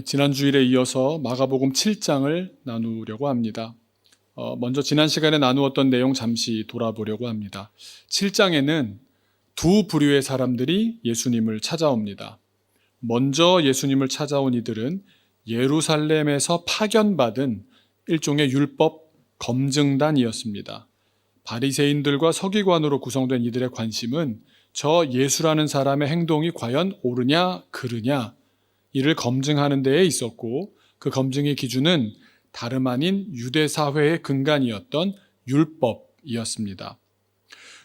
지난 주일에 이어서 마가복음 7장을 나누려고 합니다. 먼저 지난 시간에 나누었던 내용 잠시 돌아보려고 합니다. 7장에는 두 부류의 사람들이 예수님을 찾아옵니다. 먼저 예수님을 찾아온 이들은 예루살렘에서 파견받은 일종의 율법 검증단이었습니다. 바리새인들과 서기관으로 구성된 이들의 관심은 저 예수라는 사람의 행동이 과연 옳으냐 그르냐 이를 검증하는 데에 있었고, 그 검증의 기준은 다름 아닌 유대 사회의 근간이었던 율법이었습니다.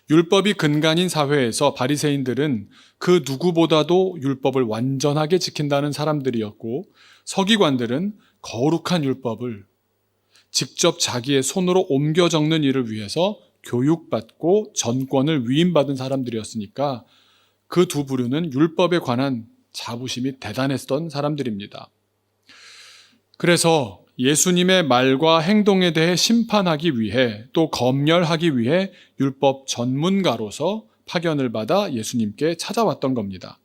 율법이 근간인 사회에서 바리새인들은 그 누구보다도 율법을 완전하게 지킨다는 사람들이었고, 서기관들은 거룩한 율법을 직접 자기의 손으로 옮겨 적는 일을 위해서 교육받고 전권을 위임받은 사람들이었으니까 그 두 부류는 율법에 관한 자부심이 대단했던 사람들입니다. 그래서 예수님의 말과 행동에 대해 심판하기 위해, 또 검열하기 위해 율법 전문가로서 파견을 받아 예수님께 찾아왔던 겁니다.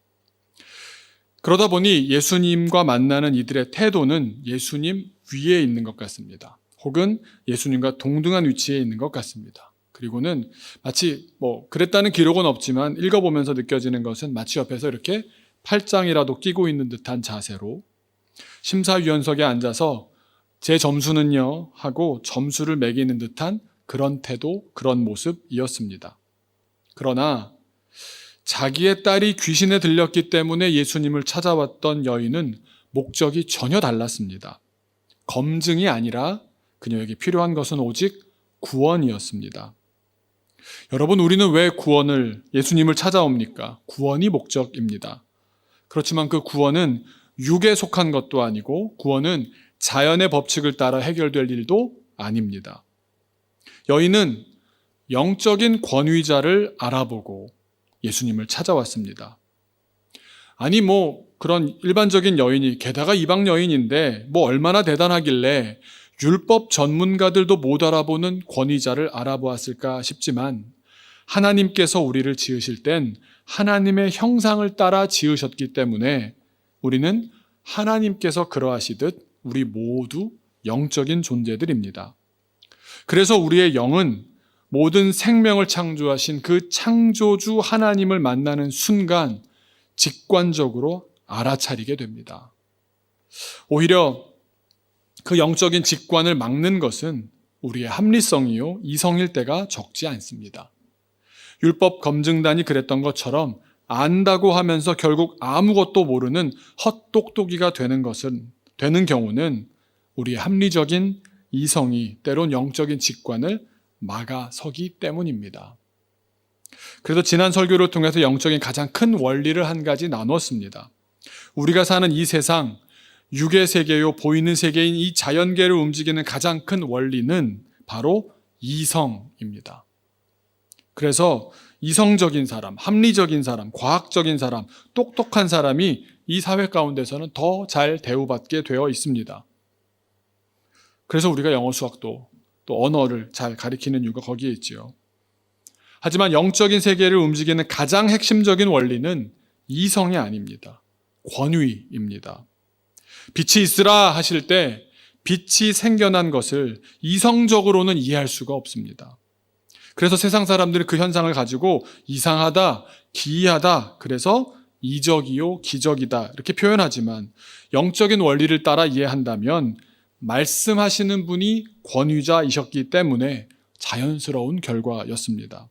그러다 보니 예수님과 만나는 이들의 태도는 예수님 위에 있는 것 같습니다. 혹은 예수님과 동등한 위치에 있는 것 같습니다. 그리고는 마치 그랬다는 기록은 없지만 읽어보면서 느껴지는 것은 마치 옆에서 이렇게 팔짱이라도 끼고 있는 듯한 자세로 심사위원석에 앉아서 제 점수는요 하고 점수를 매기는 듯한 그런 태도, 그런 모습이었습니다. 그러나 자기의 딸이 귀신에 들렸기 때문에 예수님을 찾아왔던 여인은 목적이 전혀 달랐습니다. 검증이 아니라 그녀에게 필요한 것은 오직 구원이었습니다. 여러분, 우리는 왜 예수님을 찾아옵니까? 구원이 목적입니다. 그렇지만 그 구원은 육에 속한 것도 아니고, 구원은 자연의 법칙을 따라 해결될 일도 아닙니다. 여인은 영적인 권위자를 알아보고 예수님을 찾아왔습니다. 아니 그런 일반적인 여인이, 게다가 이방 여인인데 얼마나 대단하길래 율법 전문가들도 못 알아보는 권위자를 알아보았을까 싶지만, 하나님께서 우리를 지으실 땐 하나님의 형상을 따라 지으셨기 때문에 우리는 하나님께서 그러하시듯 우리 모두 영적인 존재들입니다. 그래서 우리의 영은 모든 생명을 창조하신 그 창조주 하나님을 만나는 순간 직관적으로 알아차리게 됩니다. 오히려 그 영적인 직관을 막는 것은 우리의 합리성이요, 이성일 때가 적지 않습니다. 율법 검증단이 그랬던 것처럼 안다고 하면서 결국 아무것도 모르는 헛똑똑이가 되는 경우는 우리의 합리적인 이성이 때론 영적인 직관을 막아서기 때문입니다. 그래서 지난 설교를 통해서 영적인 가장 큰 원리를 한 가지 나눴습니다. 우리가 사는 이 세상, 육의 세계요, 보이는 세계인 이 자연계를 움직이는 가장 큰 원리는 바로 이성입니다. 그래서 이성적인 사람, 합리적인 사람, 과학적인 사람, 똑똑한 사람이 이 사회 가운데서는 더 잘 대우받게 되어 있습니다. 그래서 우리가 영어, 수학도 또 언어를 잘 가리키는 이유가 거기에 있지요. 하지만 영적인 세계를 움직이는 가장 핵심적인 원리는 이성이 아닙니다. 권위입니다. 빛이 있으라 하실 때 빛이 생겨난 것을 이성적으로는 이해할 수가 없습니다. 그래서 세상 사람들은 그 현상을 가지고 이상하다, 기이하다, 그래서 이적이요, 기적이다 이렇게 표현하지만, 영적인 원리를 따라 이해한다면 말씀하시는 분이 권위자이셨기 때문에 자연스러운 결과였습니다.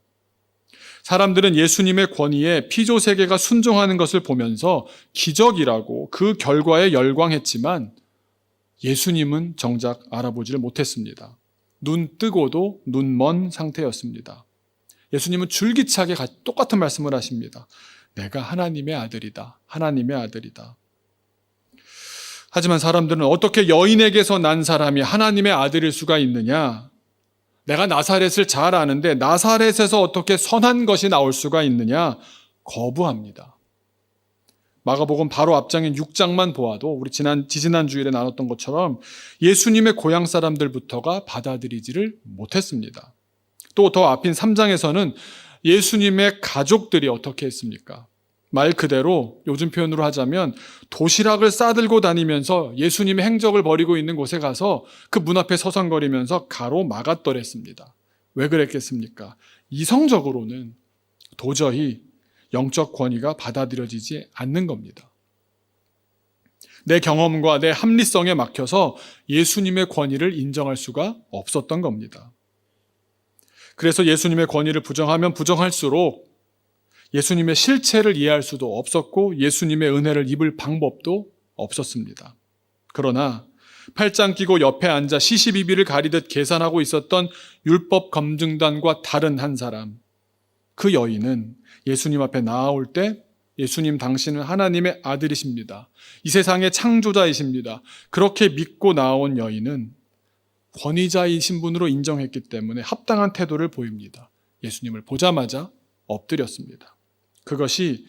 사람들은 예수님의 권위에 피조세계가 순종하는 것을 보면서 기적이라고 그 결과에 열광했지만, 예수님은 정작 알아보지를 못했습니다. 눈 뜨고도 눈 먼 상태였습니다. 예수님은 줄기차게 똑같은 말씀을 하십니다. 내가 하나님의 아들이다. 하나님의 아들이다. 하지만 사람들은 어떻게 여인에게서 난 사람이 하나님의 아들일 수가 있느냐? 내가 나사렛을 잘 아는데 나사렛에서 어떻게 선한 것이 나올 수가 있느냐? 거부합니다. 마가복음 바로 앞장인 6장만 보아도 우리 지지난 주일에 나눴던 것처럼 예수님의 고향 사람들부터가 받아들이지를 못했습니다. 또 더 앞인 3장에서는 예수님의 가족들이 어떻게 했습니까? 말 그대로 요즘 표현으로 하자면 도시락을 싸들고 다니면서 예수님의 행적을 벌이고 있는 곳에 가서 그 문 앞에 서성거리면서 가로막았더랬습니다. 왜 그랬겠습니까? 이성적으로는 도저히 영적 권위가 받아들여지지 않는 겁니다. 내 경험과 내 합리성에 막혀서 예수님의 권위를 인정할 수가 없었던 겁니다. 그래서 예수님의 권위를 부정하면 부정할수록 예수님의 실체를 이해할 수도 없었고 예수님의 은혜를 입을 방법도 없었습니다. 그러나 팔짱 끼고 옆에 앉아 시시비비를 가리듯 계산하고 있었던 율법 검증단과 다른 한 사람, 그 여인은 예수님 앞에 나아올 때 예수님 당신은 하나님의 아들이십니다. 이 세상의 창조자이십니다. 그렇게 믿고 나온 여인은 권위자이신 분으로 인정했기 때문에 합당한 태도를 보입니다. 예수님을 보자마자 엎드렸습니다. 그것이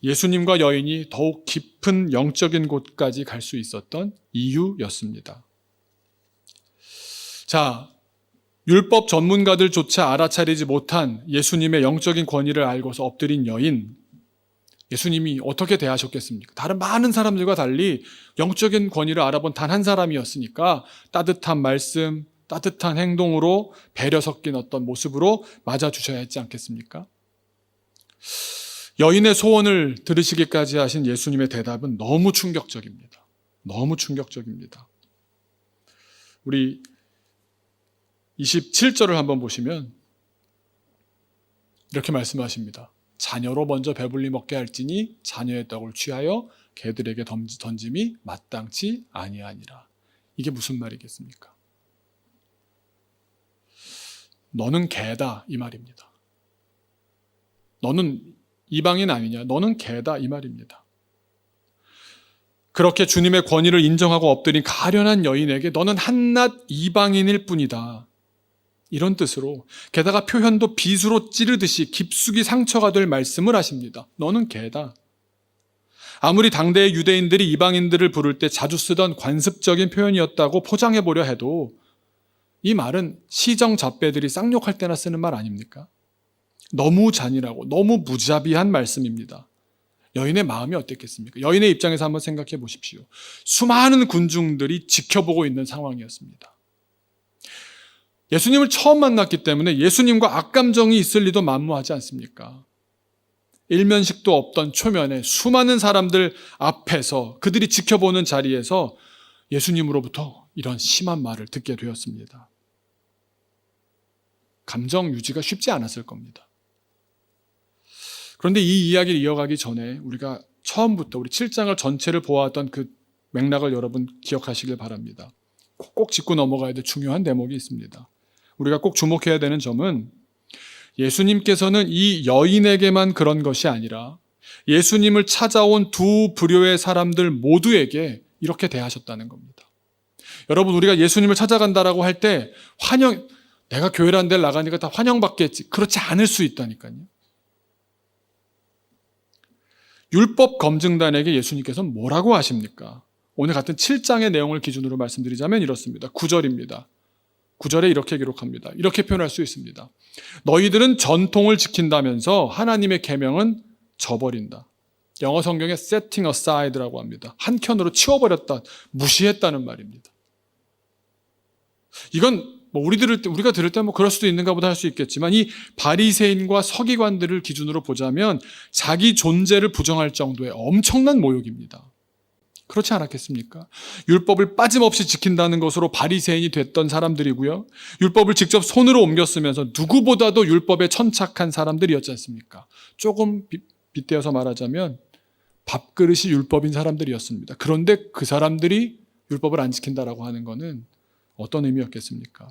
예수님과 여인이 더욱 깊은 영적인 곳까지 갈 수 있었던 이유였습니다. 자, 율법 전문가들조차 알아차리지 못한 예수님의 영적인 권위를 알고서 엎드린 여인, 예수님이 어떻게 대하셨겠습니까? 다른 많은 사람들과 달리 영적인 권위를 알아본 단 한 사람이었으니까 따뜻한 말씀, 따뜻한 행동으로 배려 섞인 어떤 모습으로 맞아주셔야 했지 않겠습니까? 여인의 소원을 들으시기까지 하신 예수님의 대답은 너무 충격적입니다. 너무 충격적입니다. 우리 27절을 한번 보시면 이렇게 말씀하십니다. 자녀로 먼저 배불리 먹게 할지니 자녀의 떡을 취하여 개들에게 던짐이 마땅치 아니하니라. 이게 무슨 말이겠습니까? 너는 개다 이 말입니다. 너는 이방인 아니냐? 너는 개다 이 말입니다. 그렇게 주님의 권위를 인정하고 엎드린 가련한 여인에게 너는 한낱 이방인일 뿐이다. 이런 뜻으로, 게다가 표현도 빗으로 찌르듯이 깊숙이 상처가 될 말씀을 하십니다. 너는 개다. 아무리 당대의 유대인들이 이방인들을 부를 때 자주 쓰던 관습적인 표현이었다고 포장해보려 해도 이 말은 시정잡배들이 쌍욕할 때나 쓰는 말 아닙니까? 너무 잔인하고 너무 무자비한 말씀입니다. 여인의 마음이 어땠겠습니까? 여인의 입장에서 한번 생각해 보십시오. 수많은 군중들이 지켜보고 있는 상황이었습니다. 예수님을 처음 만났기 때문에 예수님과 악감정이 있을 리도 만무하지 않습니까? 일면식도 없던 초면에 수많은 사람들 앞에서 그들이 지켜보는 자리에서 예수님으로부터 이런 심한 말을 듣게 되었습니다. 감정 유지가 쉽지 않았을 겁니다. 그런데 이 이야기를 이어가기 전에 우리가 처음부터 우리 7장을 전체를 보아왔던 그 맥락을 여러분 기억하시길 바랍니다. 꼭 짚고 넘어가야 될 중요한 대목이 있습니다. 우리가 꼭 주목해야 되는 점은 예수님께서는 이 여인에게만 그런 것이 아니라 예수님을 찾아온 두 부류의 사람들 모두에게 이렇게 대하셨다는 겁니다. 여러분, 우리가 예수님을 찾아간다라고 할 때 내가 교회를 한 데를 나가니까 다 환영받겠지. 그렇지 않을 수 있다니까요. 율법 검증단에게 예수님께서는 뭐라고 하십니까? 오늘 같은 7장의 내용을 기준으로 말씀드리자면 이렇습니다. 9절입니다. 9절에 이렇게 기록합니다. 이렇게 표현할 수 있습니다. 너희들은 전통을 지킨다면서 하나님의 계명은 저버린다. 영어 성경에 setting aside라고 합니다. 한켠으로 치워버렸다, 무시했다는 말입니다. 이건 우리가 들을 때 그럴 수도 있는가 보다 할 수 있겠지만 이 바리새인과 서기관들을 기준으로 보자면 자기 존재를 부정할 정도의 엄청난 모욕입니다. 그렇지 않았겠습니까? 율법을 빠짐없이 지킨다는 것으로 바리새인이 됐던 사람들이고요. 율법을 직접 손으로 옮겨 쓰면서 누구보다도 율법에 천착한 사람들이었지 않습니까? 조금 빗대어서 말하자면 밥그릇이 율법인 사람들이었습니다. 그런데 그 사람들이 율법을 안 지킨다라고 하는 것은 어떤 의미였겠습니까?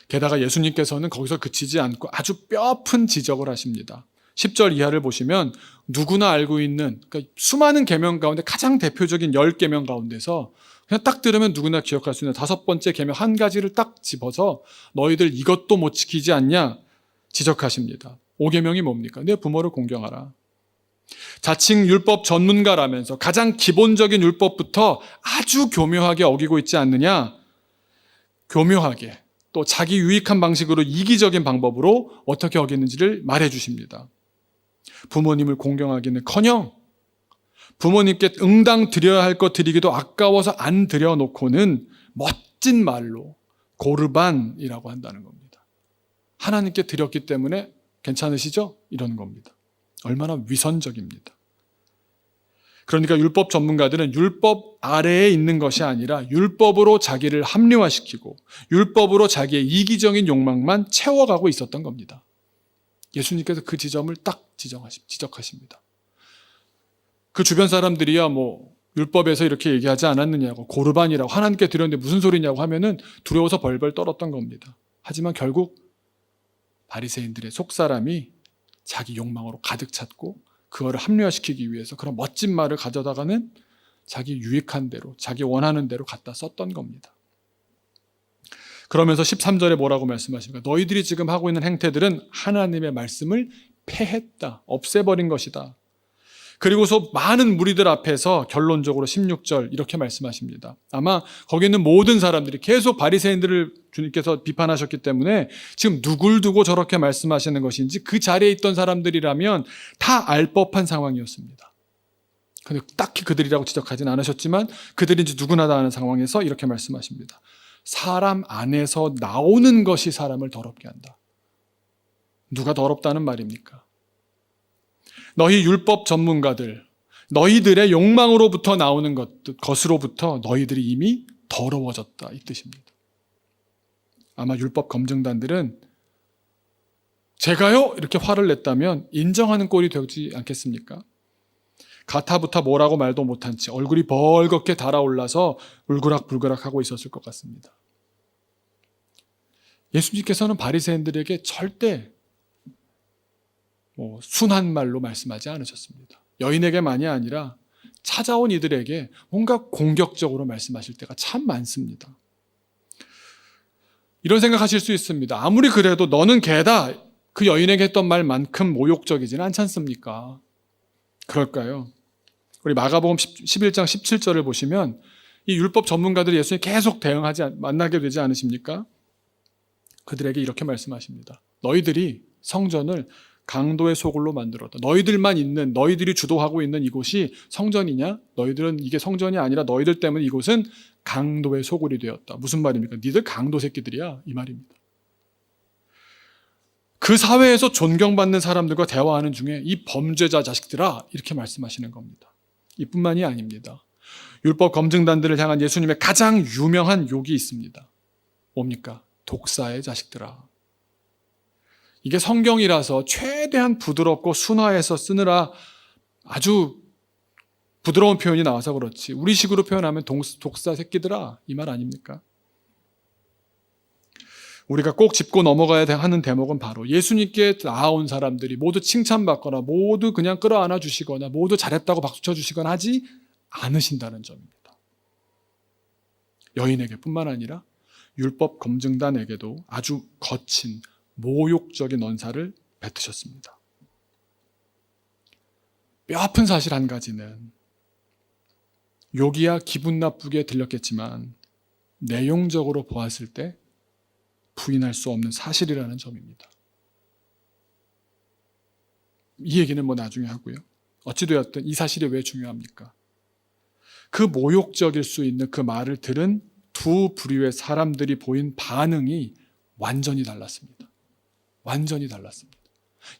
게다가 예수님께서는 거기서 그치지 않고 아주 뼈아픈 지적을 하십니다. 10절 이하를 보시면 누구나 알고 있는 그러니까 수많은 계명 가운데 가장 대표적인 10계명 가운데서 그냥 딱 들으면 누구나 기억할 수 있는 5번째 계명 한 가지를 딱 집어서 너희들 이것도 못 지키지 않냐 지적하십니다. 5계명이 뭡니까? 내 부모를 공경하라. 자칭 율법 전문가라면서 가장 기본적인 율법부터 아주 교묘하게 어기고 있지 않느냐? 교묘하게 또 자기 유익한 방식으로 이기적인 방법으로 어떻게 어기는지를 말해 주십니다. 부모님을 공경하기는커녕 부모님께 응당 드려야 할 것 드리기도 아까워서 안 드려놓고는 멋진 말로 고르반이라고 한다는 겁니다. 하나님께 드렸기 때문에 괜찮으시죠? 이런 겁니다. 얼마나 위선적입니다. 그러니까 율법 전문가들은 율법 아래에 있는 것이 아니라 율법으로 자기를 합리화시키고 율법으로 자기의 이기적인 욕망만 채워가고 있었던 겁니다. 예수님께서 그 지점을 딱 지적하십니다. 그 주변 사람들이야 율법에서 이렇게 얘기하지 않았느냐고, 고르반이라고 하나님께 드렸는데 무슨 소리냐고 하면은 두려워서 벌벌 떨었던 겁니다. 하지만 결국 바리새인들의 속사람이 자기 욕망으로 가득 찼고 그거를 합리화시키기 위해서 그런 멋진 말을 가져다가는 자기 유익한 대로, 자기 원하는 대로 갖다 썼던 겁니다. 그러면서 13절에 뭐라고 말씀하십니까? 너희들이 지금 하고 있는 행태들은 하나님의 말씀을 폐했다, 없애버린 것이다. 그리고서 많은 무리들 앞에서 결론적으로 16절 이렇게 말씀하십니다. 아마 거기 있는 모든 사람들이 계속 바리새인들을 주님께서 비판하셨기 때문에 지금 누굴 두고 저렇게 말씀하시는 것인지 그 자리에 있던 사람들이라면 다 알 법한 상황이었습니다. 근데 딱히 그들이라고 지적하지는 않으셨지만 그들인지 누구나 다 아는 상황에서 이렇게 말씀하십니다. 사람 안에서 나오는 것이 사람을 더럽게 한다. 누가 더럽다는 말입니까? 너희 율법 전문가들, 너희들의 욕망으로부터 나오는 것으로부터 너희들이 이미 더러워졌다, 이 뜻입니다. 아마 율법 검증단들은 제가요? 이렇게 화를 냈다면 인정하는 꼴이 되지 않겠습니까? 가타부타 뭐라고 말도 못한 채 얼굴이 벌겋게 달아올라서 울그락불그락 하고 있었을 것 같습니다. 예수님께서는 바리새인들에게 절대 순한 말로 말씀하지 않으셨습니다. 여인에게만이 아니라 찾아온 이들에게 뭔가 공격적으로 말씀하실 때가 참 많습니다. 이런 생각하실 수 있습니다. 아무리 그래도 너는 개다, 그 여인에게 했던 말만큼 모욕적이지는 않지 않습니까? 그럴까요? 우리 마가복음 11장 17절을 보시면 이 율법 전문가들이 예수님 계속 만나게 되지 않으십니까? 그들에게 이렇게 말씀하십니다. 너희들이 성전을 강도의 소굴로 만들었다. 너희들이 주도하고 있는 이곳이 성전이냐? 너희들은 이게 성전이 아니라 너희들 때문에 이곳은 강도의 소굴이 되었다. 무슨 말입니까? 니들 강도 새끼들이야, 이 말입니다. 그 사회에서 존경받는 사람들과 대화하는 중에 이 범죄자 자식들아, 이렇게 말씀하시는 겁니다. 이뿐만이 아닙니다. 율법 검증단들을 향한 예수님의 가장 유명한 욕이 있습니다. 뭡니까? 독사의 자식들아. 이게 성경이라서 최대한 부드럽고 순화해서 쓰느라 아주 부드러운 표현이 나와서 그렇지, 우리식으로 표현하면 독사 새끼들아, 이 말 아닙니까? 우리가 꼭 짚고 넘어가야 하는 대목은 바로 예수님께 나아온 사람들이 모두 칭찬받거나 모두 그냥 끌어안아 주시거나 모두 잘했다고 박수 쳐주시거나 하지 않으신다는 점입니다. 여인에게 뿐만 아니라 율법 검증단에게도 아주 거친 모욕적인 언사를 뱉으셨습니다. 뼈아픈 사실 한 가지는 욕이야 기분 나쁘게 들렸겠지만 내용적으로 보았을 때 부인할 수 없는 사실이라는 점입니다. 이 얘기는 나중에 하고요. 어찌되었든 이 사실이 왜 중요합니까? 그 모욕적일 수 있는 그 말을 들은 두 부류의 사람들이 보인 반응이 완전히 달랐습니다. 완전히 달랐습니다.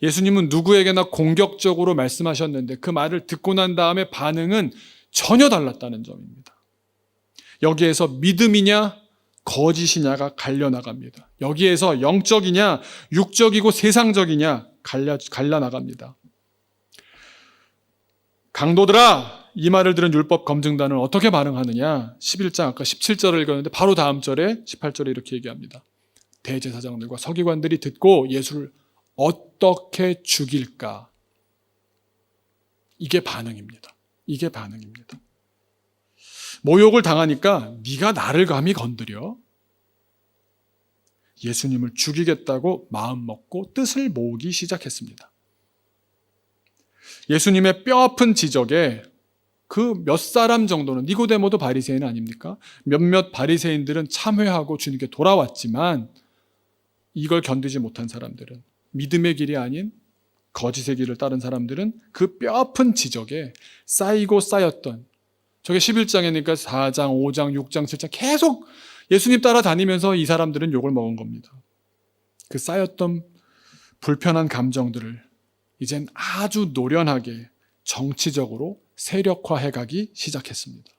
예수님은 누구에게나 공격적으로 말씀하셨는데 그 말을 듣고 난 다음에 반응은 전혀 달랐다는 점입니다. 여기에서 믿음이냐 거짓이냐가 갈려나갑니다. 여기에서 영적이냐 육적이고 세상적이냐 갈려나갑니다. 강도들아, 이 말을 들은 율법 검증단은 어떻게 반응하느냐? 11장 아까 17절을 읽었는데 바로 다음 절에 18절에 이렇게 얘기합니다. 대제사장들과 서기관들이 듣고 예수를 어떻게 죽일까? 이게 반응입니다. 이게 반응입니다. 모욕을 당하니까 네가 나를 감히 건드려? 예수님을 죽이겠다고 마음먹고 뜻을 모으기 시작했습니다. 예수님의 뼈아픈 지적에 그 몇 사람 정도는, 니고데모도 바리새인 아닙니까? 몇몇 바리새인들은 참회하고 주님께 돌아왔지만 이걸 견디지 못한 사람들은 믿음의 길이 아닌 거짓의 길을 따른 사람들은 그 뼈아픈 지적에 쌓이고 쌓였던, 저게 11장이니까 4장, 5장, 6장, 7장 계속 예수님 따라다니면서 이 사람들은 욕을 먹은 겁니다. 그 쌓였던 불편한 감정들을 이젠 아주 노련하게 정치적으로 세력화해가기 시작했습니다.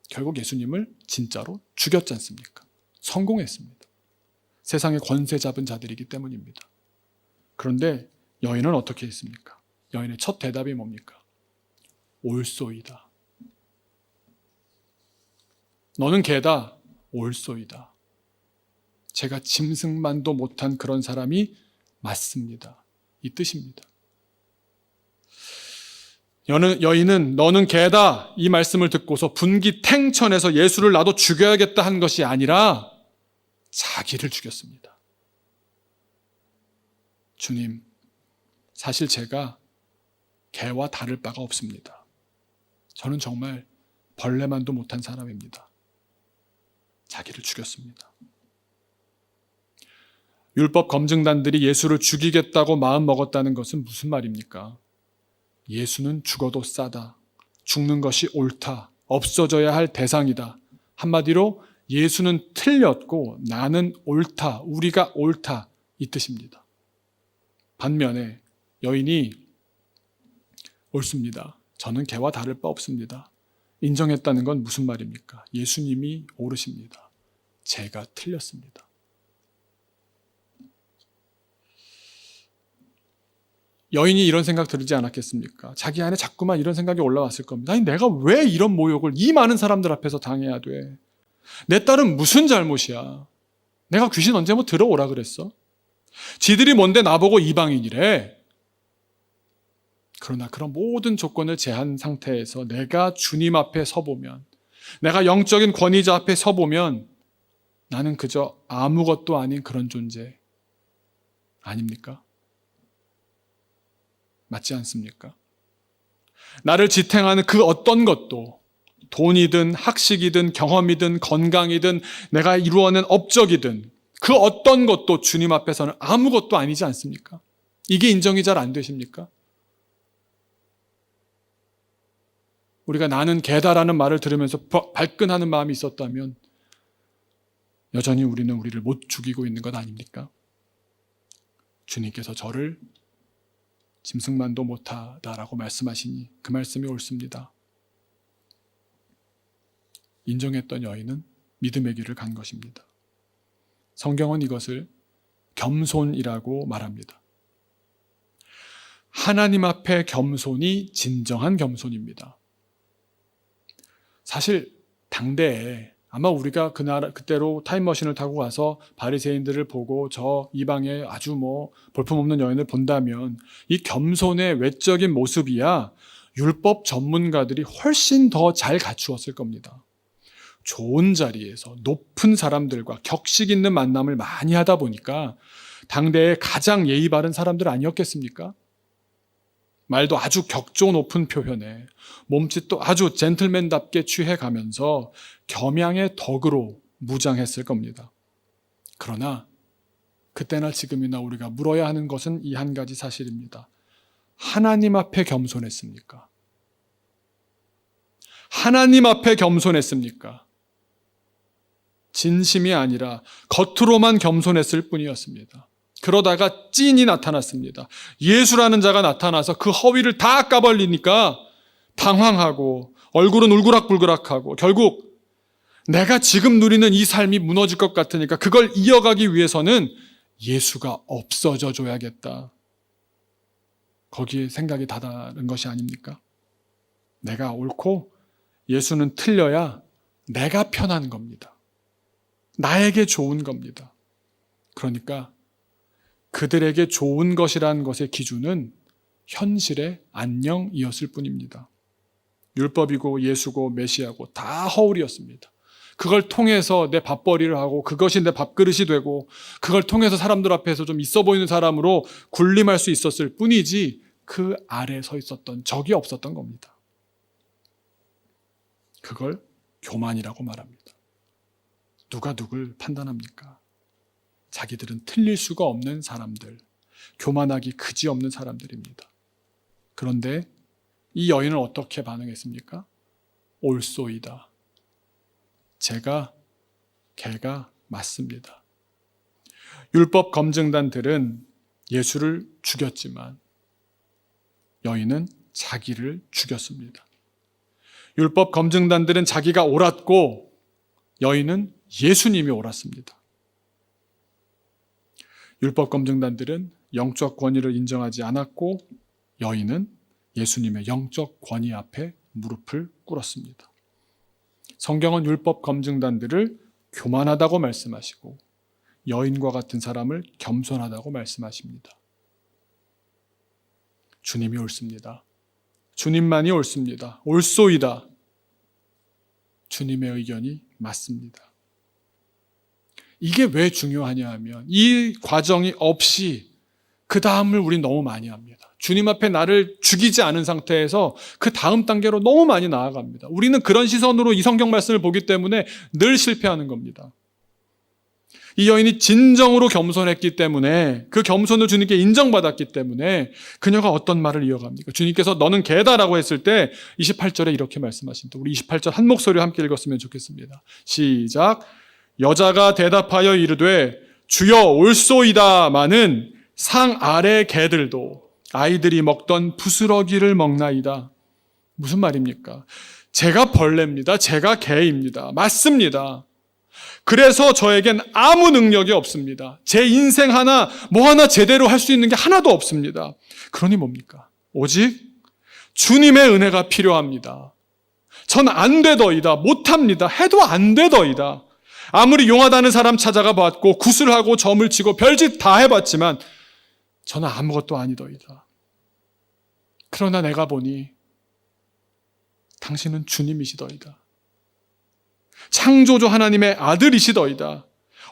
결국 예수님을 진짜로 죽였지 않습니까? 성공했습니다. 세상의 권세 잡은 자들이기 때문입니다. 그런데 여인은 어떻게 했습니까? 여인의 첫 대답이 뭡니까? 옳소이다. 너는 개다. 옳소이다. 제가 짐승만도 못한 그런 사람이 맞습니다. 이 뜻입니다. 여인은 너는 개다 이 말씀을 듣고서 분기탱천해서 예수를 나도 죽여야겠다 한 것이 아니라 자기를 죽였습니다. 주님, 사실 제가 개와 다를 바가 없습니다. 저는 정말 벌레만도 못한 사람입니다. 자기를 죽였습니다. 율법 검증단들이 예수를 죽이겠다고 마음먹었다는 것은 무슨 말입니까? 예수는 죽어도 싸다. 죽는 것이 옳다. 없어져야 할 대상이다. 한마디로 예수는 틀렸고 나는 옳다. 우리가 옳다. 이 뜻입니다. 반면에 여인이 옳습니다. 저는 개와 다를 바 없습니다. 인정했다는 건 무슨 말입니까? 예수님이 옳으십니다. 제가 틀렸습니다. 여인이 이런 생각 들지 않았겠습니까? 자기 안에 자꾸만 이런 생각이 올라왔을 겁니다. 아니, 내가 왜 이런 모욕을 이 많은 사람들 앞에서 당해야 돼? 내 딸은 무슨 잘못이야? 내가 귀신 언제 뭐 들어오라 그랬어? 지들이 뭔데 나보고 이방인이래? 그러나 그런 모든 조건을 제한 상태에서 내가 주님 앞에 서보면, 내가 영적인 권위자 앞에 서보면 나는 그저 아무것도 아닌 그런 존재 아닙니까? 맞지 않습니까? 나를 지탱하는 그 어떤 것도 돈이든 학식이든 경험이든 건강이든 내가 이루어낸 업적이든 그 어떤 것도 주님 앞에서는 아무것도 아니지 않습니까? 이게 인정이 잘 안 되십니까? 우리가 나는 개다라는 말을 들으면서 발끈하는 마음이 있었다면 여전히 우리는 우리를 못 죽이고 있는 것 아닙니까? 주님께서 저를 짐승만도 못하다라고 말씀하시니 그 말씀이 옳습니다. 인정했던 여인은 믿음의 길을 간 것입니다. 성경은 이것을 겸손이라고 말합니다. 하나님 앞에 겸손이 진정한 겸손입니다. 사실 당대에 아마 우리가 그때로 타임머신을 타고 가서 바리새인들을 보고 저 이방의 아주 볼품없는 여인을 본다면 이 겸손의 외적인 모습이야 율법 전문가들이 훨씬 더 잘 갖추었을 겁니다. 좋은 자리에서 높은 사람들과 격식 있는 만남을 많이 하다 보니까 당대에 가장 예의 바른 사람들 아니었겠습니까? 말도 아주 격조 높은 표현에 몸짓도 아주 젠틀맨답게 취해가면서 겸양의 덕으로 무장했을 겁니다. 그러나 그때나 지금이나 우리가 물어야 하는 것은 이 한 가지 사실입니다. 하나님 앞에 겸손했습니까? 하나님 앞에 겸손했습니까? 진심이 아니라 겉으로만 겸손했을 뿐이었습니다. 그러다가 찐이 나타났습니다. 예수라는 자가 나타나서 그 허위를 다 까발리니까 당황하고 얼굴은 울그락불그락하고 결국 내가 지금 누리는 이 삶이 무너질 것 같으니까 그걸 이어가기 위해서는 예수가 없어져 줘야겠다. 거기에 생각이 다다른 것이 아닙니까? 내가 옳고 예수는 틀려야 내가 편한 겁니다. 나에게 좋은 겁니다. 그러니까 그들에게 좋은 것이라는 것의 기준은 현실의 안녕이었을 뿐입니다. 율법이고 예수고 메시아고 다 허울이었습니다. 그걸 통해서 내 밥벌이를 하고 그것이 내 밥그릇이 되고 그걸 통해서 사람들 앞에서 좀 있어 보이는 사람으로 군림할 수 있었을 뿐이지 그 아래 서 있었던 적이 없었던 겁니다. 그걸 교만이라고 말합니다. 누가 누굴 판단합니까? 자기들은 틀릴 수가 없는 사람들, 교만하기 그지없는 사람들입니다. 그런데 이 여인은 어떻게 반응했습니까? 옳소이다. 걔가 맞습니다. 율법 검증단들은 예수를 죽였지만 여인은 자기를 죽였습니다. 율법 검증단들은 자기가 옳았고 여인은 예수님이 옳았습니다. 율법 검증단들은 영적 권위를 인정하지 않았고 여인은 예수님의 영적 권위 앞에 무릎을 꿇었습니다. 성경은 율법 검증단들을 교만하다고 말씀하시고 여인과 같은 사람을 겸손하다고 말씀하십니다. 주님이 옳습니다. 주님만이 옳습니다. 옳소이다. 주님의 의견이 맞습니다. 이게 왜 중요하냐 하면 이 과정이 없이 그 다음을 우린 너무 많이 합니다. 주님 앞에 나를 죽이지 않은 상태에서 그 다음 단계로 너무 많이 나아갑니다. 우리는 그런 시선으로 이 성경 말씀을 보기 때문에 늘 실패하는 겁니다. 이 여인이 진정으로 겸손했기 때문에 그 겸손을 주님께 인정받았기 때문에 그녀가 어떤 말을 이어갑니까? 주님께서 너는 개다라고 했을 때 28절에 이렇게 말씀하십니다. 우리 28절 한 목소리로 함께 읽었으면 좋겠습니다. 시작. 여자가 대답하여 이르되 주여 옳소이다마는 상 아래 개들도 아이들이 먹던 부스러기를 먹나이다. 무슨 말입니까? 제가 벌레입니다. 제가 개입니다. 맞습니다. 그래서 저에겐 아무 능력이 없습니다. 제 인생 하나 제대로 할 수 있는 게 하나도 없습니다. 그러니 뭡니까? 오직 주님의 은혜가 필요합니다. 전 안 되더이다. 못합니다. 해도 안 되더이다. 아무리 용하다는 사람 찾아가 봤고 구슬하고 점을 치고 별짓 다 해봤지만 저는 아무것도 아니더이다. 그러나 내가 보니 당신은 주님이시더이다. 창조주 하나님의 아들이시더이다.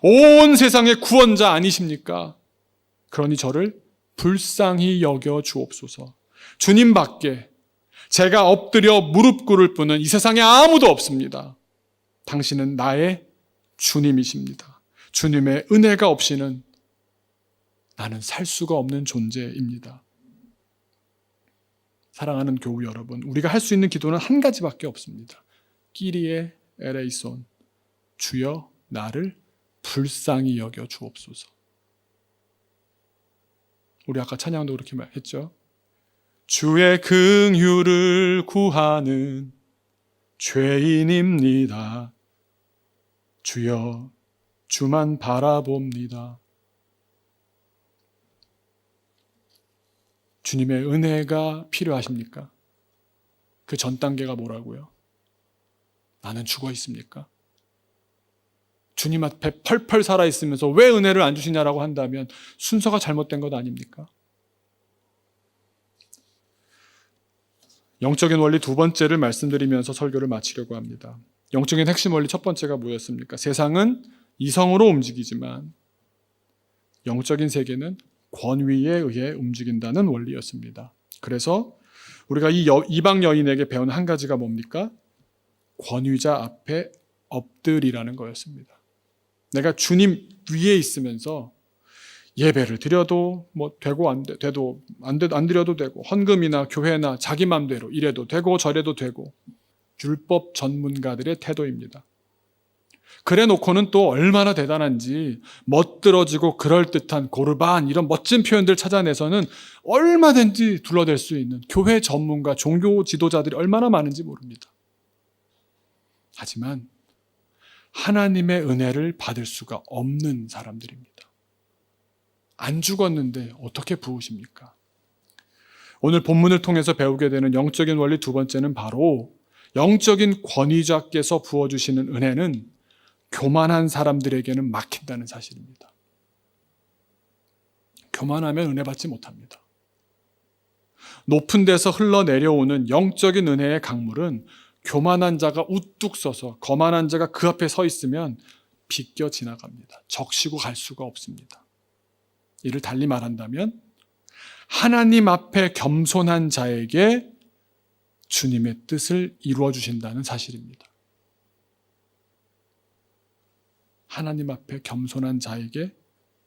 온 세상의 구원자 아니십니까? 그러니 저를 불쌍히 여겨 주옵소서. 주님밖에 제가 엎드려 무릎 꿇을 분은 이 세상에 아무도 없습니다. 당신은 나의 주님이십니다. 주님의 은혜가 없이는 나는 살 수가 없는 존재입니다. 사랑하는 교우 여러분, 우리가 할 수 있는 기도는 한 가지밖에 없습니다. 끼리에 에레이손, 주여 나를 불쌍히 여겨 주옵소서. 우리 아까 찬양도 그렇게 했죠. 주의 긍휼을 구하는 죄인입니다. 주여 주만 바라봅니다. 주님의 은혜가 필요하십니까? 그 전 단계가 뭐라고요? 나는 죽어 있습니까? 주님 앞에 펄펄 살아있으면서 왜 은혜를 안 주시냐라고 한다면 순서가 잘못된 것 아닙니까? 영적인 원리 두 번째를 말씀드리면서 설교를 마치려고 합니다. 영적인 핵심 원리 첫 번째가 뭐였습니까? 세상은 이성으로 움직이지만 영적인 세계는 권위에 의해 움직인다는 원리였습니다. 그래서 우리가 이 이방 여인에게 배운 한 가지가 뭡니까? 권위자 앞에 엎드리라는 거였습니다. 내가 주님 위에 있으면서 예배를 드려도 되고 안 드려도 되고 헌금이나 교회나 자기 맘대로 이래도 되고 저래도 되고 율법 전문가들의 태도입니다. 그래 놓고는 또 얼마나 대단한지 멋들어지고 그럴듯한 고르반 이런 멋진 표현들 찾아내서는 얼마든지 둘러댈 수 있는 교회 전문가, 종교 지도자들이 얼마나 많은지 모릅니다. 하지만 하나님의 은혜를 받을 수가 없는 사람들입니다. 안 죽었는데 어떻게 부으십니까? 오늘 본문을 통해서 배우게 되는 영적인 원리 두 번째는 바로 영적인 권위자께서 부어주시는 은혜는 교만한 사람들에게는 막힌다는 사실입니다. 교만하면 은혜 받지 못합니다. 높은 데서 흘러내려오는 영적인 은혜의 강물은 교만한 자가 우뚝 서서 거만한 자가 그 앞에 서 있으면 비껴 지나갑니다. 적시고 갈 수가 없습니다. 이를 달리 말한다면 하나님 앞에 겸손한 자에게 주님의 뜻을 이루어 주신다는 사실입니다. 하나님 앞에 겸손한 자에게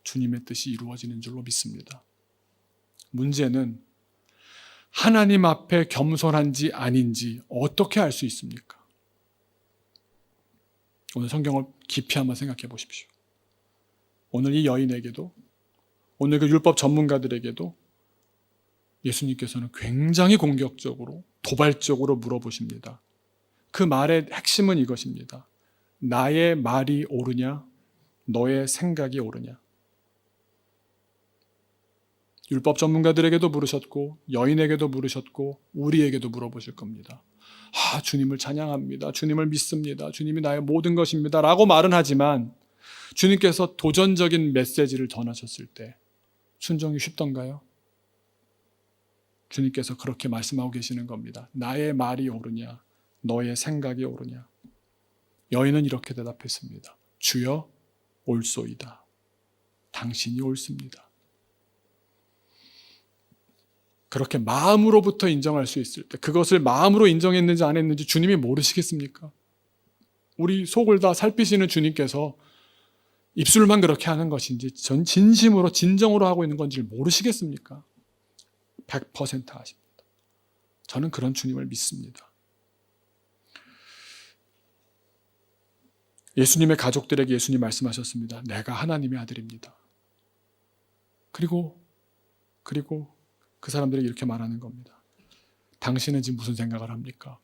주님의 뜻이 이루어지는 줄로 믿습니다. 문제는 하나님 앞에 겸손한지 아닌지 어떻게 알 수 있습니까? 오늘 성경을 깊이 한번 생각해 보십시오. 오늘 이 여인에게도, 오늘 그 율법 전문가들에게도 예수님께서는 굉장히 공격적으로, 도발적으로 물어보십니다. 그 말의 핵심은 이것입니다. 나의 말이 옳으냐? 너의 생각이 옳으냐? 율법 전문가들에게도 물으셨고, 여인에게도 물으셨고, 우리에게도 물어보실 겁니다. 주님을 찬양합니다. 주님을 믿습니다. 주님이 나의 모든 것입니다. 라고 말은 하지만 주님께서 도전적인 메시지를 전하셨을 때 순종이 쉽던가요? 주님께서 그렇게 말씀하고 계시는 겁니다. 나의 말이 옳으냐? 너의 생각이 옳으냐? 여인은 이렇게 대답했습니다. 주여, 옳소이다. 당신이 옳습니다. 그렇게 마음으로부터 인정할 수 있을 때, 그것을 마음으로 인정했는지 안 했는지 주님이 모르시겠습니까? 우리 속을 다 살피시는 주님께서 입술만 그렇게 하는 것인지 전 진심으로 진정으로 하고 있는 건지 모르시겠습니까? 100% 아십니다. 저는 그런 주님을 믿습니다. 예수님의 가족들에게 예수님 말씀하셨습니다. 내가 하나님의 아들입니다. 그리고 그 사람들에게 이렇게 말하는 겁니다. 당신은 지금 무슨 생각을 합니까?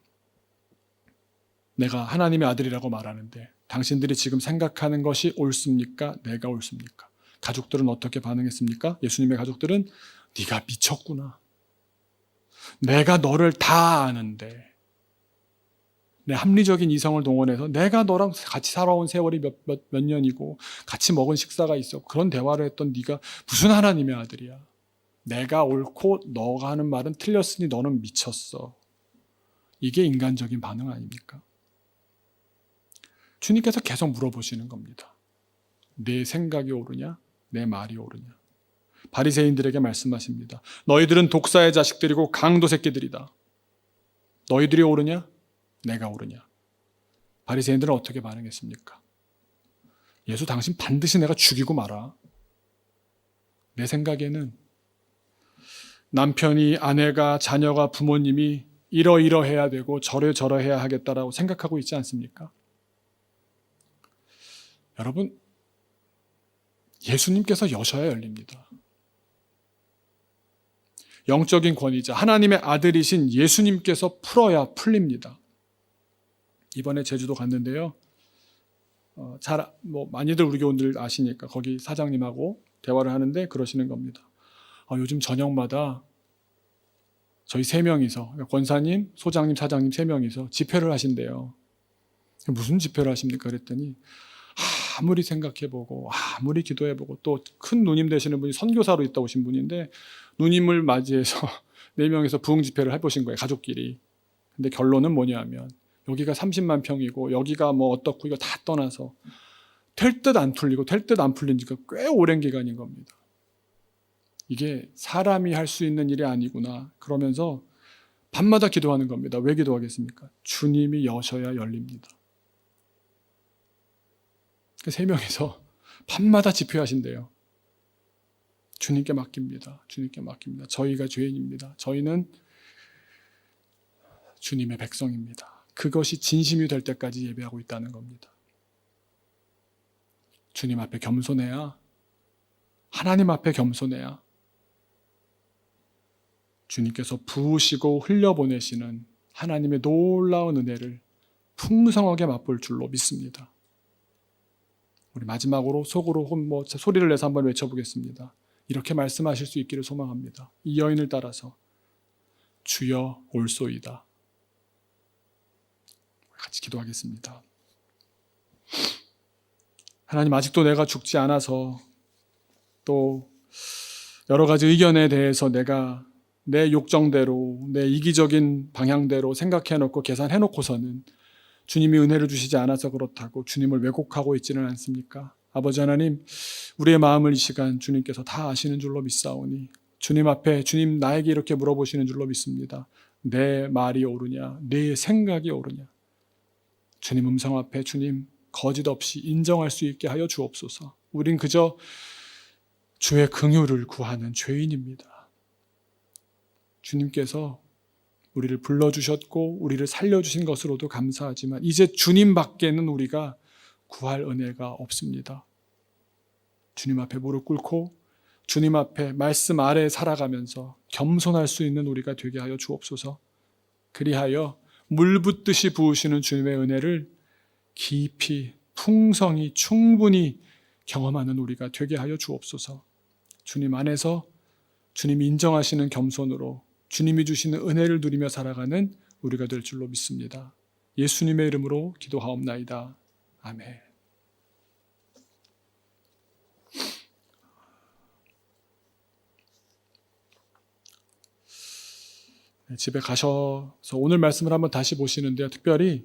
내가 하나님의 아들이라고 말하는데 당신들이 지금 생각하는 것이 옳습니까? 내가 옳습니까? 가족들은 어떻게 반응했습니까? 예수님의 가족들은 네가 미쳤구나. 내가 너를 다 아는데, 내 합리적인 이성을 동원해서 내가 너랑 같이 살아온 세월이 몇 년이고 같이 먹은 식사가 있어. 그런 대화를 했던 네가 무슨 하나님의 아들이야. 내가 옳고 너가 하는 말은 틀렸으니 너는 미쳤어. 이게 인간적인 반응 아닙니까? 주님께서 계속 물어보시는 겁니다. 내 생각이 옳으냐? 내 말이 옳으냐? 바리새인들에게 말씀하십니다. 너희들은 독사의 자식들이고 강도 새끼들이다. 너희들이 옳으냐? 내가 옳으냐? 바리새인들은 어떻게 반응했습니까? 예수, 당신 반드시 내가 죽이고 말아. 내 생각에는 남편이, 아내가, 자녀가, 부모님이 이러이러해야 되고 저러저러해야 하겠다라고 생각하고 있지 않습니까? 여러분, 예수님께서 여셔야 열립니다. 영적인 권위자, 하나님의 아들이신 예수님께서 풀어야 풀립니다. 이번에 제주도 갔는데요. 많이들 우리 교원들 아시니까 거기 사장님하고 대화를 하는데 그러시는 겁니다. 요즘 저녁마다 저희 3명이서, 권사님, 소장님, 사장님 3명이서 집회를 하신대요. 무슨 집회를 하십니까? 그랬더니 아무리 생각해보고 아무리 기도해보고 또 큰 누님 되시는 분이 선교사로 있다 오신 분인데 누님을 맞이해서 4명이서 부흥 집회를 해보신 거예요. 가족끼리. 근데 결론은 뭐냐면 여기가 30만 평이고 여기가 뭐 어떻고 이거 다 떠나서 될 듯 안 풀리고 될 듯 안 풀린 지가 꽤 오랜 기간인 겁니다. 이게 사람이 할 수 있는 일이 아니구나. 그러면서 밤마다 기도하는 겁니다. 왜 기도하겠습니까? 주님이 여셔야 열립니다. 3명이서 밤마다 집회하신대요. 주님께 맡깁니다. 주님께 맡깁니다. 저희가 죄인입니다. 저희는 주님의 백성입니다. 그것이 진심이 될 때까지 예배하고 있다는 겁니다. 주님 앞에 겸손해야, 하나님 앞에 겸손해야 주님께서 부으시고 흘려보내시는 하나님의 놀라운 은혜를 풍성하게 맛볼 줄로 믿습니다. 우리 마지막으로 속으로 소리를 내서 한번 외쳐보겠습니다. 이렇게 말씀하실 수 있기를 소망합니다. 이 여인을 따라서 주여 옳소이다. 같이 기도하겠습니다. 하나님, 아직도 내가 죽지 않아서 또 여러 가지 의견에 대해서 내가 내 욕정대로, 내 이기적인 방향대로 생각해놓고 계산해놓고서는 주님이 은혜를 주시지 않아서 그렇다고 주님을 왜곡하고 있지는 않습니까? 아버지 하나님, 우리의 마음을 이 시간 주님께서 다 아시는 줄로 믿사오니 주님 앞에 주님 나에게 이렇게 물어보시는 줄로 믿습니다. 내 말이 옳으냐? 내 생각이 옳으냐? 주님 음성 앞에 주님 거짓 없이 인정할 수 있게 하여 주옵소서. 우린 그저 주의 긍휼을 구하는 죄인입니다. 주님께서 우리를 불러주셨고 우리를 살려주신 것으로도 감사하지만 이제 주님 밖에는 우리가 구할 은혜가 없습니다. 주님 앞에 무릎 꿇고 주님 앞에 말씀 아래 살아가면서 겸손할 수 있는 우리가 되게 하여 주옵소서. 그리하여 물 붓듯이 부으시는 주님의 은혜를 깊이 풍성히 충분히 경험하는 우리가 되게 하여 주옵소서. 주님 안에서 주님이 인정하시는 겸손으로 주님이 주시는 은혜를 누리며 살아가는 우리가 될 줄로 믿습니다. 예수님의 이름으로 기도하옵나이다. 아멘. 집에 가셔서 오늘 말씀을 한번 다시 보시는데요. 특별히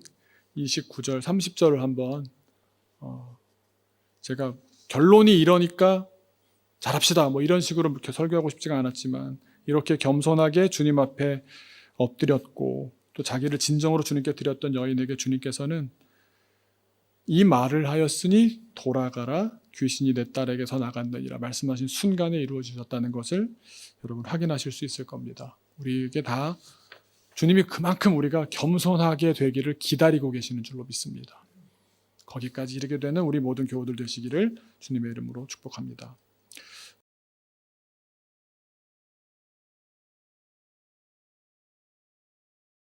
29절, 30절을 한번 제가 결론이 이러니까 잘합시다 뭐 이런 식으로 이렇게 설교하고 싶지가 않았지만 이렇게 겸손하게 주님 앞에 엎드렸고 또 자기를 진정으로 주님께 드렸던 여인에게 주님께서는 이 말을 하였으니 돌아가라 귀신이 내 딸에게서 나갔느니라 말씀하신 순간에 이루어지셨다는 것을 여러분 확인하실 수 있을 겁니다. 우리에게 다 주님이 그만큼 우리가 겸손하게 되기를 기다리고 계시는 줄로 믿습니다. 거기까지 이르게 되는 우리 모든 교우들 되시기를 주님의 이름으로 축복합니다.